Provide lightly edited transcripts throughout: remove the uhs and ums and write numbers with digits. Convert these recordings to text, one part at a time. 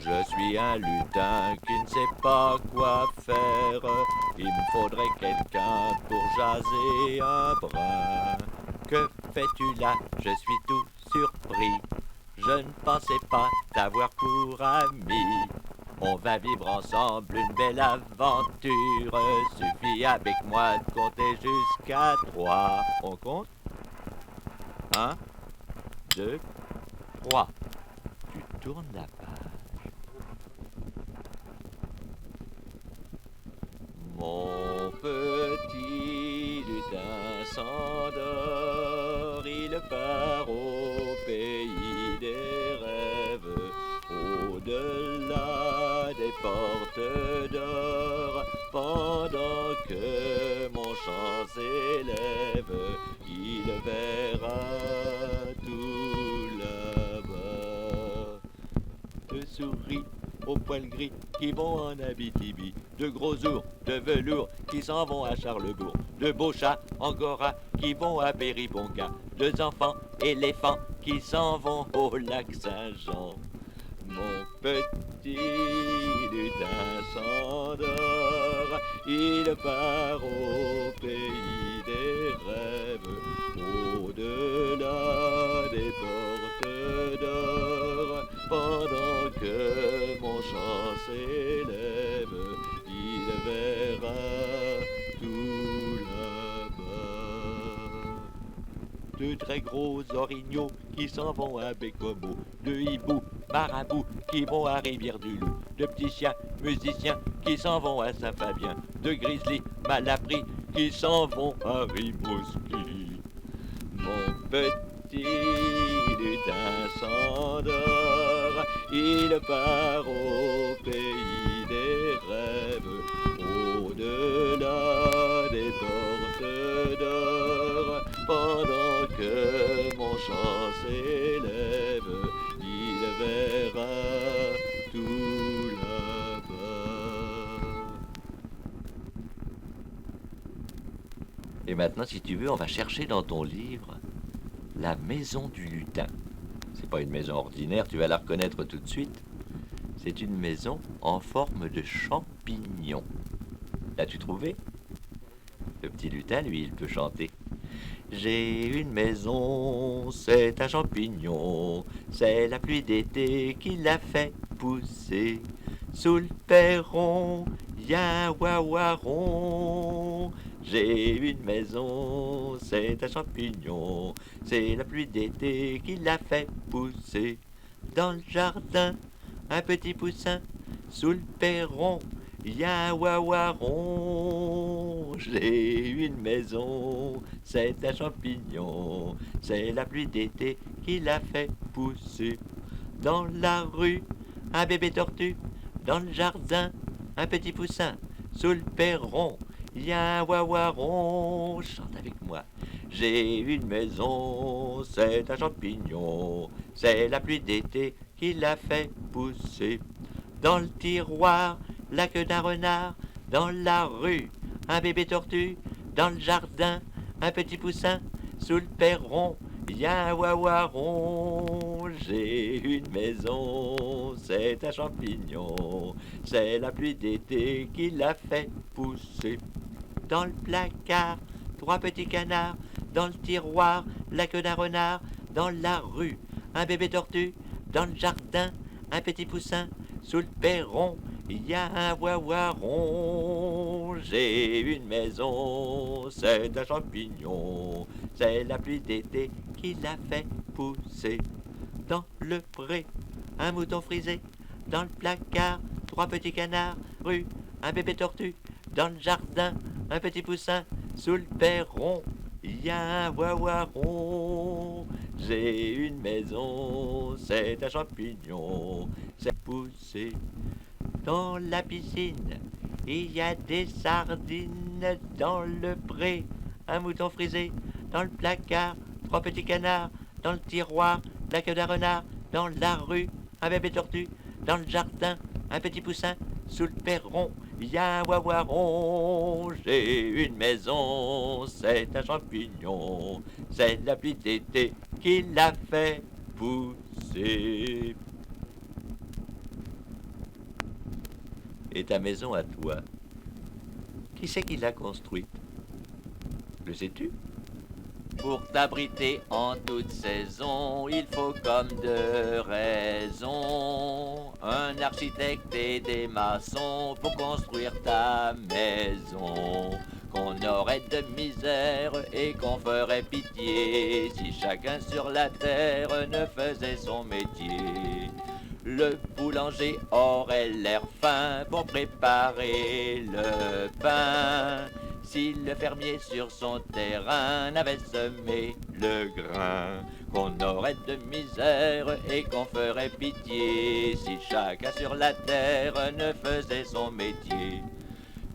Je suis un lutin qui ne sait pas quoi faire. Il me faudrait quelqu'un pour jaser un brin. Que fais-tu là? Je suis tout surpris. Je ne pensais pas t'avoir pour ami. On va vivre ensemble une belle aventure. Suffit avec moi de compter jusqu'à 3. On compte? 1, 2, 3. Tu tournes la page. Mon petit lutin s'endort, il part au pays des rêves, au-delà des portes d'or, pendant que mon chant s'élève, il verra tout là-bas. De souris aux poils gris qui vont en Abitibi, de gros ours de velours qui s'en vont à Charlebourg, de beaux chats angora qui vont à Périponca, deux enfants éléphants qui s'en vont au lac Saint-Jean. Mon petit lutin s'endort, il part au pays des rêves, au-delà des portes d'or, pendant que mon chant s'élève, il verra tout là-bas. De très gros orignaux qui s'en vont à Bécomo, de hiboux marabouts qui vont à Rivière-du-Loup, de petits chiens musiciens qui s'en vont à Saint-Fabien, de grizzlies malappris qui s'en vont à Rimouski. Mon petit lutin s'endort, il part au pays des rêves, au-delà des portes d'or, pendant que mon chant s'élève, il verra tout là-bas. Et maintenant, si tu veux, on va chercher dans ton livre la maison du lutin. C'est pas une maison ordinaire, tu vas la reconnaître tout de suite. C'est une maison en forme de champignon. L'as-tu trouvé? Le petit lutin, lui, il peut chanter. J'ai une maison, c'est un champignon, c'est la pluie d'été qui l'a fait pousser. Sous le perron, y a un wawaron. J'ai une maison, c'est un champignon, c'est la pluie d'été qui l'a fait pousser. Dans le jardin, un petit poussin, sous le perron, y a un wawaron. J'ai une maison, c'est un champignon, c'est la pluie d'été qui l'a fait pousser. Dans la rue, un bébé tortue, dans le jardin, un petit poussin, sous le perron, il y a un wawaron. Chante avec moi. J'ai une maison, c'est un champignon, c'est la pluie d'été qui l'a fait pousser. Dans le tiroir, la queue d'un renard, dans la rue, un bébé tortue, dans le jardin, un petit poussin, sous le perron, il y a un wawaron. J'ai une maison, c'est un champignon, c'est la pluie d'été qui l'a fait pousser. Dans le placard, trois petits canards, dans le tiroir, la queue d'un renard, dans la rue, un bébé tortue, dans le jardin, un petit poussin, sous le perron, il y a un wawaron. J'ai une maison, c'est un champignon, c'est la pluie d'été qui l'a fait pousser. Dans le pré, un mouton frisé, dans le placard, trois petits canards, rue, un bébé tortue, dans le jardin, un petit poussin, sous le perron, il y a un wawaron. J'ai une maison, c'est un champignon, c'est poussé. Dans la piscine, il y a des sardines. Dans le pré, un mouton frisé, dans le placard, trois petits canards, dans le tiroir, la queue d'un renard, dans la rue, un bébé tortue, dans le jardin, un petit poussin, sous le perron, il y a un wawaron. J'ai une maison, c'est un champignon, c'est la pluie d'été qui l'a fait pousser. Et ta maison à toi, qui c'est qui l'a construite? Le sais-tu? Pour t'abriter en toute saison, il faut comme de raison un architecte et des maçons pour construire ta maison. Qu'on aurait de misère et qu'on ferait pitié si chacun sur la terre ne faisait son métier. Le boulanger aurait l'air fin pour préparer le pain. Si le fermier sur son terrain n'avait semé le grain, qu'on aurait de misère et qu'on ferait pitié si chacun sur la terre ne faisait son métier.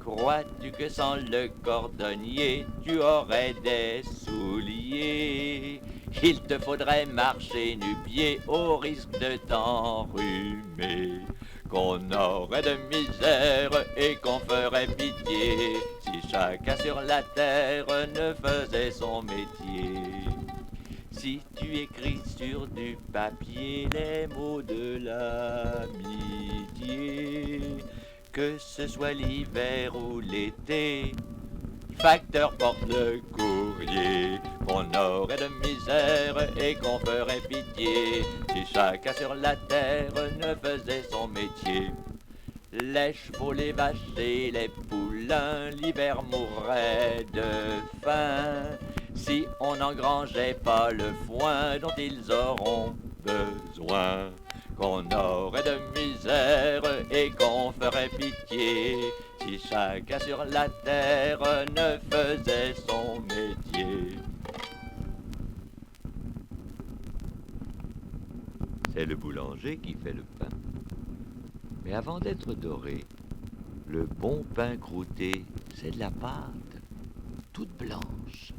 Crois-tu que sans le cordonnier, tu aurais des souliers? Il te faudrait marcher nu-pied au risque de t'enrhumer. Qu'on aurait de misère et qu'on ferait pitié si chacun sur la terre ne faisait son métier. Si tu écris sur du papier les mots de l'amitié, que ce soit l'hiver ou l'été, facteur porte le courrier. Qu'on aurait de misère et qu'on ferait pitié si chacun sur la terre ne faisait son métier. Les chevaux, les vaches et les poulains, l'hiver mourrait de faim si on n'engrangeait pas le foin dont ils auront besoin. Qu'on aurait de misère et qu'on ferait pitié si chacun sur la terre ne faisait son métier. C'est le boulanger qui fait le pain. Mais avant d'être doré, le bon pain croûté, c'est de la pâte, toute blanche.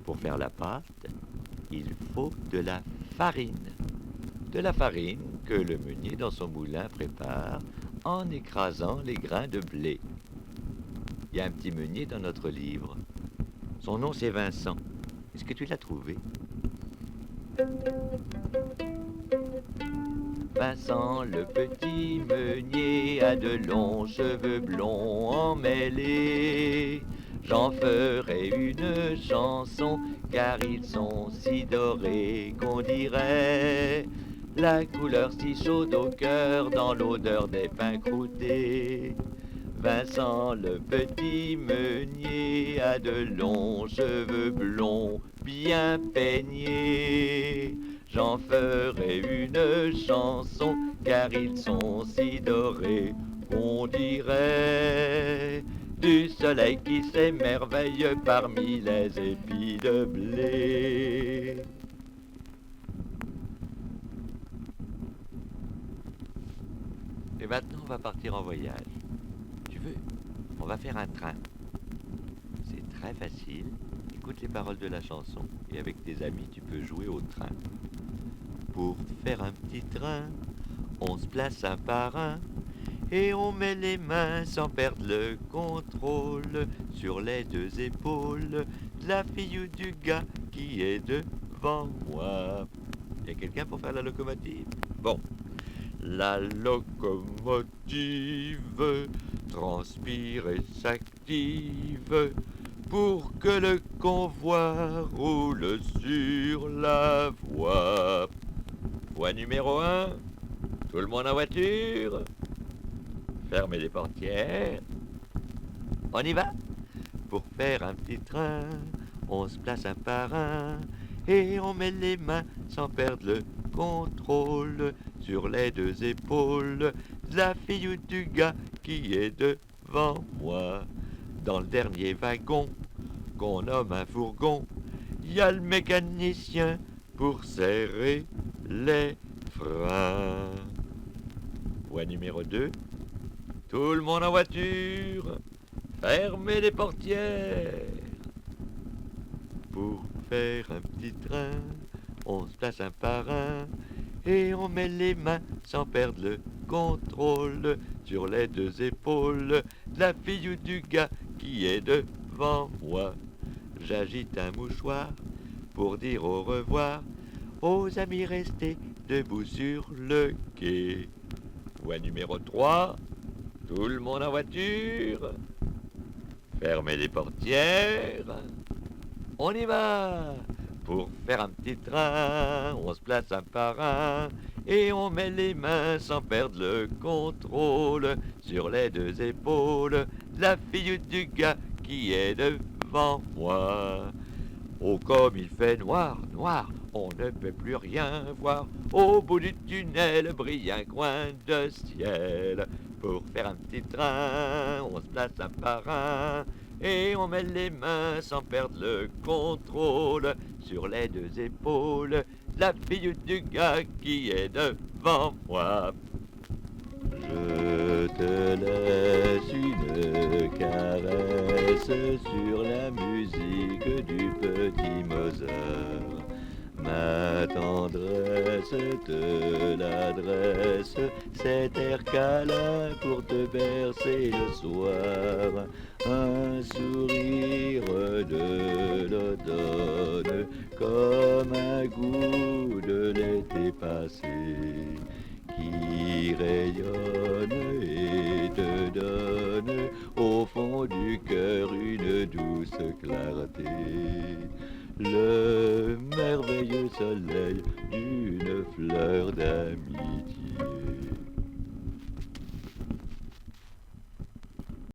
Pour faire la pâte, il faut de la farine. De la farine que le meunier dans son moulin prépare en écrasant les grains de blé. Il y a un petit meunier dans notre livre. Son nom c'est Vincent. Est-ce que tu l'as trouvé? Vincent, le petit meunier, a de longs cheveux blonds emmêlés. J'en ferai une chanson, car ils sont si dorés qu'on dirait la couleur si chaude au cœur dans l'odeur des pains croûtés. Vincent, le petit meunier, a de longs cheveux blonds bien peignés. J'en ferai une chanson, car ils sont si dorés qu'on dirait du soleil qui s'émerveille parmi les épis de blé. Et maintenant, on va partir en voyage. Tu veux? On va faire un train. C'est très facile. Écoute les paroles de la chanson et avec tes amis, tu peux jouer au train. Pour faire un petit train, on se place un par un et on met les mains sans perdre le contrôle sur les deux épaules de la fille ou du gars qui est devant moi. Y a quelqu'un pour faire la locomotive? Bon. La locomotive transpire et s'active pour que le convoi roule sur la voie. Voie numéro 1, tout le monde en voiture. Fermez les portières. On y va. Pour faire un petit train, on se place un par un et on met les mains sans perdre le contrôle sur les deux épaules de la fille ou du gars qui est devant moi. Dans le dernier wagon, qu'on nomme un fourgon, il y a le mécanicien pour serrer les freins. Voie numéro 2, tout le monde en voiture, fermez les portières. Pour faire un petit train, on se place un par un et on met les mains sans perdre le contrôle sur les deux épaules de la fille ou du gars qui est devant moi. J'agite un mouchoir pour dire au revoir aux amis restés debout sur le quai. Voie numéro 3, tout le monde en voiture. Fermez les portières. On y va. Pour faire un petit train, on se place un par un et on met les mains sans perdre le contrôle sur les deux épaules. La fille du gars qui est devant moi. Oh, comme il fait noir, noir, on ne peut plus rien voir. Au bout du tunnel brille un coin de ciel. Pour faire un petit train, on se place un par un et on met les mains sans perdre le contrôle sur les deux épaules. La fille du gars qui est devant moi. Je te laisse une caresse sur la musique du petit Mozart. Ma tendresse te l'adresse, cet air câlin pour te bercer le soir. Un sourire de l'automne, comme un goût de l'été passé, qui rayonne et te donne au fond du cœur une douce clarté. Le merveilleux soleil d'une fleur d'amitié.